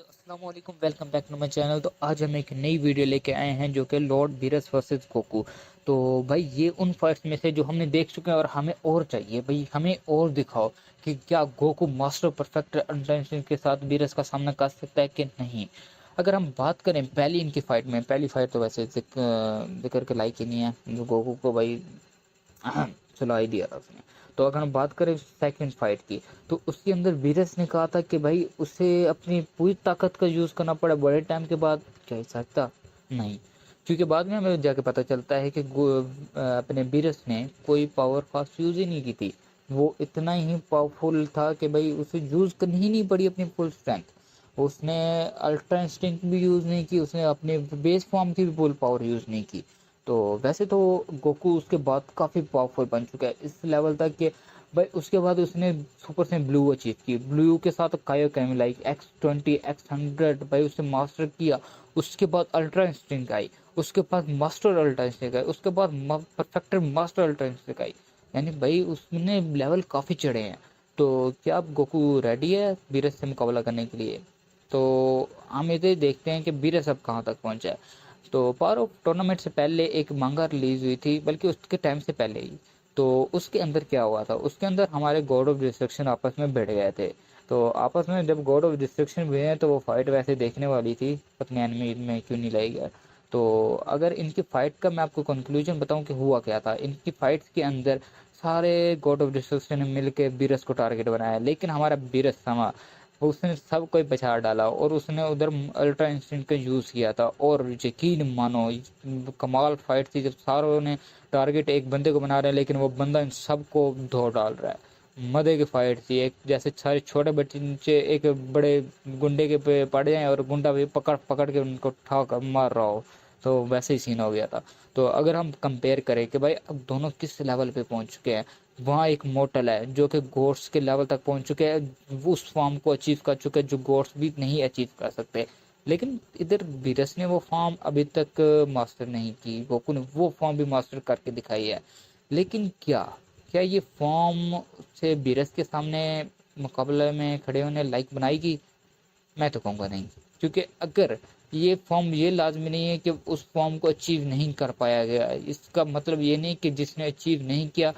Hello अस्सलाम वालेकुम, welcome back to my channel. तो आज हम एक नई वीडियो लेके आए हैं जो कि लॉर्ड बीरस वर्सेस गोकू। तो भाई ये उन फाइट्स में से जो हमने देख चुके हैं और हमें और चाहिए। भाई हमें और दिखाओ कि क्या गोकू मास्टर परफेक्ट अंडरस्टैंडिंग के साथ बीरस का सामना कर सकता है कि नहीं। अगर हम बात करें पहली इनकी फाइट में, पहली फाइट तो वैसे जिक्र के लायक ही नहीं है, जो गोकू को भाई सुला ही दिया था उसने। तो अगर हम बात करें सेकंड फाइट की, तो उसके अंदर वीरस ने कहा था कि भाई उसे अपनी पूरी ताकत का यूज़ करना पड़ा बड़े टाइम के बाद। क्या ऐसा था? नहीं, क्योंकि बाद में हमें जाके पता चलता है कि अपने वीरस ने कोई पावर फास्ट यूज़ ही नहीं की थी। वो इतना ही पावरफुल था कि भाई उसे यूज़ करनी ही नहीं पड़ी अपनी फुल स्ट्रेंथ। उसने अल्ट्रा इंस्टिंक्ट भी यूज़ नहीं की, उसने अपने बेस फॉर्म की भी फुल पावर यूज़ नहीं की। तो वैसे तो गोकू उसके बाद काफ़ी पावरफुल बन चुका है इस लेवल तक कि भाई उसके बाद उसने सुपर से ब्लू अचीव की। ब्लू के साथ कायो कैमी लाइक X20 X100 भाई उसने मास्टर किया। उसके बाद अल्ट्रा इंस्टिंक्ट आई, उसके बाद मास्टर अल्ट्रा इंस्टिंक्ट आई, उसके बाद परफेक्टर मास्टर अल्ट्रा इंस्टिंक्ट आई। यानी भाई उसने लेवल काफ़ी चढ़े हैं। तो क्या अब गोकू रेडी है बीरस से मुकाबला करने के लिए? तो हम इधर देखते हैं कि बीरस अब कहाँ तक पहुँचा है। तो पावर ऑफ टूर्नामेंट से पहले एक मांगा रिलीज हुई थी, बल्कि उसके टाइम से पहले ही। तो उसके अंदर क्या हुआ था, उसके अंदर हमारे गॉड ऑफ डिस्ट्रक्शन आपस में भिड़ गए थे। तो आपस में जब गॉड ऑफ डिस्ट्रक्शन हुए हैं तो वो फाइट वैसे देखने वाली थी, अपने एनिमी में क्यों नहीं लाई गया। तो अगर इनकी फाइट का मैं आपको कंक्लूजन बताऊं कि हुआ क्या था इनकी फाइट्स के अंदर, सारे गॉड ऑफ डिस्ट्रक्शन ने मिल के बीरस को टारगेट बनाया, लेकिन हमारा बीरस समा उसने सब कोई पछाड़ डाला और उसने उधर अल्ट्रा इंस्टिंक्ट का यूज़ किया था। और यकीन मानो कमाल फाइट थी, जब सारों ने टारगेट एक बंदे को बना रहे हैं लेकिन वो बंदा इन सबको धो डाल रहा है। मजे की फाइट थी, एक जैसे सारे छोटे बच्चे नीचे एक बड़े गुंडे के पे पड़ जाएं और गुंडा भी पकड़ पकड़ के उनको ठाक मार रहा हो। तो वैसे ही सीन हो गया था। तो अगर हम कंपेयर करें कि भाई अब दोनों किस लेवल पे पहुंच चुके हैं, वहाँ एक मोटल है जो कि गोड्स के लेवल तक पहुंच चुके हैं, वो उस फॉर्म को अचीव कर चुके हैं जो गोड्स भी नहीं अचीव कर सकते। लेकिन इधर बीरस ने वो फॉर्म अभी तक मास्टर नहीं की, गोकू ने वो फॉर्म भी मास्टर करके दिखाई है। लेकिन क्या क्या ये फॉर्म से बीरस के सामने मुकाबले में खड़े होने लायक बनाएगी? मैं तो कहूँगा नहीं, क्योंकि अगर ये फॉर्म, ये लाजमी नहीं है कि उस फॉर्म को अचीव नहीं कर पाया गया, इसका मतलब ये नहीं कि जिसने अचीव नहीं किया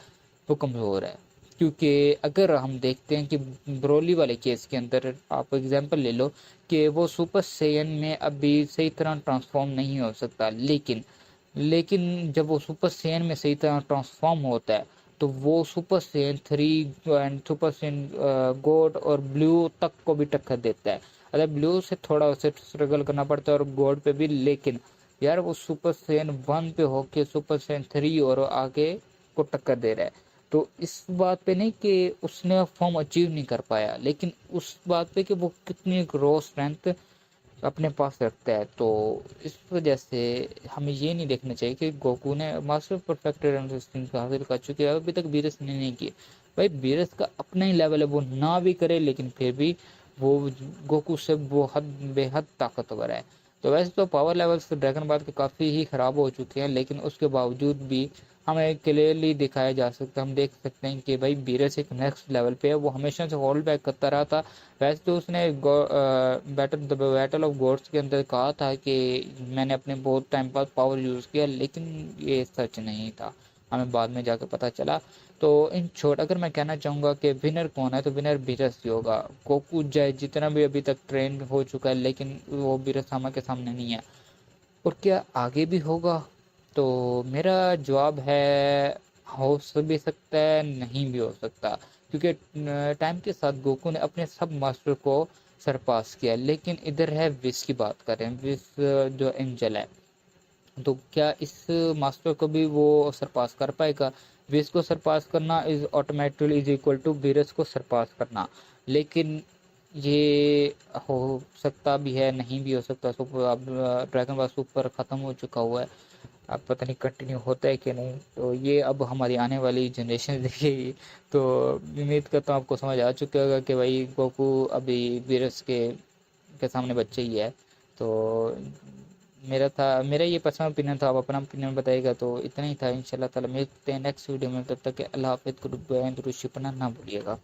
वो कमज़ोर है। क्योंकि अगर हम देखते हैं कि ब्रोली वाले केस के अंदर आप एग्जांपल ले लो कि वो सुपर सैयन में अभी सही तरह ट्रांसफॉर्म नहीं हो सकता, लेकिन जब वो सुपर सैयन में सही तरह ट्रांसफॉर्म होता है तो वो super Saiyan 3 and super Saiyan गोड और ब्लू तक को भी टक्कर देता है। अगर ब्लू से थोड़ा उसे स्ट्रगल करना पड़ता है और गोड पे भी, लेकिन यार वो सुपर सैयन 1 पे होके सुपर सैयन 3 और आगे को टक्कर दे रहा है। तो इस बात पे नहीं कि उसने फॉर्म अचीव नहीं कर पाया, लेकिन उस बात पे कि वो कितनी रॉ स्ट्रेंथ अपने पास रखता है। तो इस वजह से हमें ये नहीं देखना चाहिए कि गोकू ने मास्टर परफेक्टर अंडरस्टैंडिंग हासिल कर चुके हैं, अभी तक बीरस ने नहीं की। भाई बीरस का अपना ही लेवल है, वो ना भी करे लेकिन फिर भी वो गोकू से बहुत बेहद ताकतवर है। तो वैसे तो पावर लेवल्स तो ड्रैगन बाथ के काफ़ी ही ख़राब हो चुके हैं, लेकिन उसके बावजूद भी हमें क्लियरली दिखाया जा सकता है, हम देख सकते हैं कि भाई बीरस एक नेक्स्ट लेवल पे है। वो हमेशा से होल्ड बैक करता रहा था। वैसे तो उसने बैटल ऑफ गॉड्स के अंदर कहा था कि मैंने अपने बहुत टाइम बाद पावर यूज़ किया, लेकिन ये सच नहीं था, हमें बाद में जाकर पता चला। तो इन छोट अगर मैं कहना चाहूँगा कि विनर कौन है, तो विनर बीरस ही होगा। गोकू जय जितना भी अभी तक ट्रेंड हो चुका है, लेकिन वो बीरसामा के सामने नहीं है। और क्या आगे भी होगा? तो मेरा जवाब है, हो भी सकता है, नहीं भी हो सकता। क्योंकि टाइम के साथ गोकू ने अपने सब मास्टर को सरपास किया। लेकिन इधर है विश की बात करें, विश जो एंजल है, तो क्या इस मास्टर को भी वो सरपास कर पाएगा? विश को सरपास करना is automatically is equal to वीरस को सरपास करना। लेकिन ये हो सकता भी है, नहीं भी हो सकता। सुपर अब ड्रैगन बॉल सुपर ख़त्म हो चुका हुआ है, अब पता नहीं कंटिन्यू होता है कि नहीं। तो ये अब हमारी आने वाली जनरेशन देखेगी। तो उम्मीद करता हूँ आपको समझ आ चुका होगा कि भाई गोकू अभी वीरस के सामने बच्चे ही है। तो मेरा ये पर्सनल ओपिनियन था, आप अपना ओपिनियन बताइएगा। तो इतना ही था, इंशाल्लाह ताला मिलते हैं नेक्स्ट वीडियो में, तब तक के अल्लाह हाफिज़, गुड बाय, दुरूद शिपना ना भूलिएगा।